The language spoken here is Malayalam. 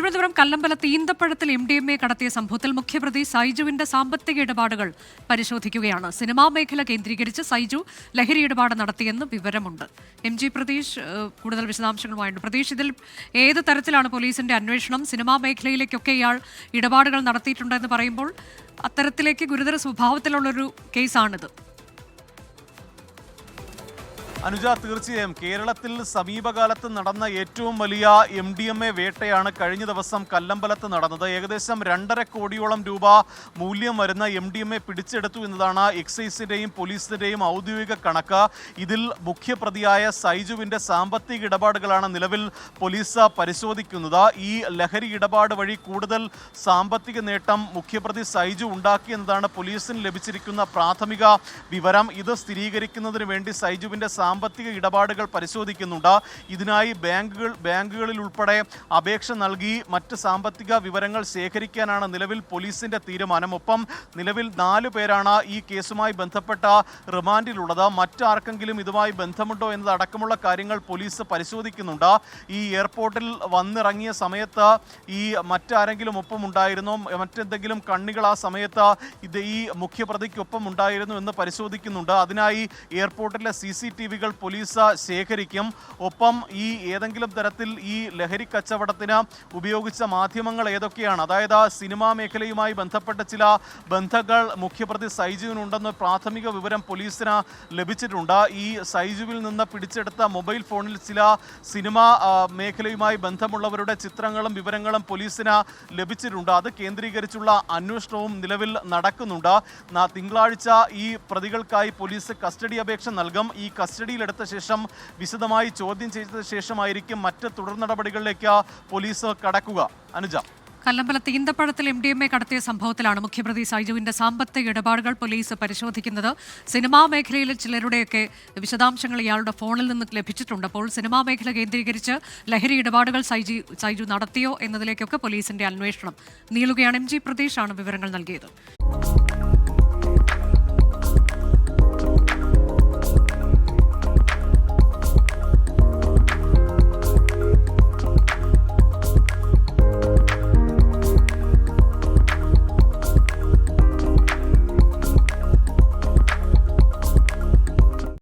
തിരുവനന്തപുരം കല്ലമ്പലത്ത് ഈന്തപ്പഴത്തിൽ MDMA കടത്തിയ സംഭവത്തിൽ മുഖ്യപ്രതി സൈജുവിന്റെ സാമ്പത്തിക ഇടപാടുകൾ പരിശോധിക്കുകയാണ്. സിനിമാ മേഖല കേന്ദ്രീകരിച്ച് സൈജു ലഹരി ഇടപാട് നടത്തിയെന്ന് വിവരമുണ്ട്. MG പ്രതീഷ് കൂടുതൽ വിശദാംശങ്ങളുമായുണ്ട്. പ്രതീഷ്, ഇതിൽ ഏത് തരത്തിലാണ് പോലീസിന്റെ അന്വേഷണം? സിനിമാ മേഖലയിലേക്കൊക്കെ ഇയാൾ ഇടപാടുകൾ നടത്തിയിട്ടുണ്ടെന്ന് പറയുമ്പോൾ അത്തരത്തിലേക്ക് ഗുരുതര സ്വഭാവത്തിലുള്ളൊരു കേസാണിത്. അനുജ, തീർച്ചയായും കേരളത്തിൽ സമീപകാലത്ത് നടന്ന ഏറ്റവും വലിയ MDMA വേട്ടയാണ് കഴിഞ്ഞ ദിവസം കല്ലമ്പലത്ത് നടന്നത്. ഏകദേശം 2.5 കോടിയോളം രൂപ മൂല്യം വരുന്ന MDMA പിടിച്ചെടുത്തു എന്നതാണ് എക്സൈസിന്റെയും പോലീസിന്റെയും ഔദ്യോഗിക കണക്ക്. ഇതിൽ മുഖ്യപ്രതിയായ സൈജുവിന്റെ സാമ്പത്തിക ഇടപാടുകളാണ് നിലവിൽ പോലീസ് പരിശോധിക്കുന്നത്. ഈ ലഹരി ഇടപാട് വഴി കൂടുതൽ സാമ്പത്തിക നേട്ടം മുഖ്യപ്രതി സൈജു ഉണ്ടാക്കിയെന്നതാണ് പോലീസിന് ലഭിച്ചിരിക്കുന്ന പ്രാഥമിക വിവരം. ഇത് സ്ഥിരീകരിക്കുന്നതിന് വേണ്ടി സൈജുവിന്റെ സാമ്പത്തിക ഇടപാടുകൾ പരിശോധിക്കുന്നുണ്ട്. ഇതിനായി ബാങ്കുകളിൽ ഉൾപ്പെടെ അപേക്ഷ നൽകി മറ്റ് സാമ്പത്തിക വിവരങ്ങൾ ശേഖരിക്കാനാണ് നിലവിൽ പോലീസിന്റെ തീരുമാനം. ഒപ്പം നിലവിൽ 4 പേരാണ് ഈ കേസുമായി ബന്ധപ്പെട്ട റിമാൻഡിലുള്ളത്. മറ്റാർക്കെങ്കിലും ഇതുമായി ബന്ധമുണ്ടോ എന്നതടക്കമുള്ള കാര്യങ്ങൾ പോലീസ് പരിശോധിക്കുന്നുണ്ട്. ഈ എയർപോർട്ടിൽ വന്നിറങ്ങിയ സമയത്ത് ഈ മറ്റാരെങ്കിലും ഒപ്പം ഉണ്ടായിരുന്നോ, മറ്റെന്തെങ്കിലും കണ്ണികൾ ആ സമയത്ത് ഈ മുഖ്യപ്രതിക്കൊപ്പം ഉണ്ടായിരുന്നു എന്ന് പരിശോധിക്കുന്നുണ്ട്. അതിനായി എയർപോർട്ടിലെ CCTV പോലീസ് ശേഖരിക്കും. ഒപ്പം ഈ ഏതെങ്കിലും തരത്തിൽ ഈ ലഹരി കച്ചവടത്തിന് ഉപയോഗിച്ച മാധ്യമങ്ങൾ ഏതൊക്കെയാണ്, അതായത് സിനിമാ മേഖലയുമായി ബന്ധപ്പെട്ട ചില ബന്ധങ്ങൾ മുഖ്യപ്രതി സൈജുവിനുണ്ടെന്ന് പ്രാഥമിക വിവരം പോലീസിന് ലഭിച്ചിട്ടുണ്ട്. ഈ സൈജുവിൽ നിന്ന് പിടിച്ചെടുത്ത മൊബൈൽ ഫോണിൽ ചില സിനിമാ മേഖലയുമായി ബന്ധമുള്ളവരുടെ ചിത്രങ്ങളും വിവരങ്ങളും പോലീസിന് ലഭിച്ചിട്ടുണ്ട്. അത് കേന്ദ്രീകരിച്ചുള്ള അന്വേഷണവും നിലവിൽ നടക്കുന്നുണ്ട്. തിങ്കളാഴ്ച ഈ പ്രതികൾക്കായി പോലീസ് കസ്റ്റഡി അപേക്ഷ നൽകും. ഈ കസ്റ്റഡിയിലെടുത്ത ശേഷം വിശദമായി ചോദ്യം ചെയ്ത ശേഷമായിരിക്കും മറ്റ് തുടർ നടപടികളിലേക്ക് പോലീസ് കടക്കുക. അനുജ, കല്ലമ്പലത്ത് ഈന്തപ്പഴത്തിൽ MDMA കടത്തിയ സംഭവത്തിലാണ് മുഖ്യപ്രതി സൈജുവിന്റെ സാമ്പത്തിക ഇടപാടുകൾ പോലീസ് പരിശോധിക്കുന്നത്. സിനിമാ മേഖലയിലെ ചിലരുടെയൊക്കെ വിശദാംശങ്ങൾ ഇയാളുടെ ഫോണിൽ നിന്ന് ലഭിച്ചിട്ടുണ്ട്. അപ്പോൾ സിനിമാ മേഖല കേന്ദ്രീകരിച്ച് ലഹരി ഇടപാടുകൾ സൈജു നടത്തിയോ എന്നതിലേക്കൊക്കെ പോലീസിന്റെ അന്വേഷണം നീളുകയാണ്. MG പ്രതീഷാണ് വിവരങ്ങൾ നൽകിയത്.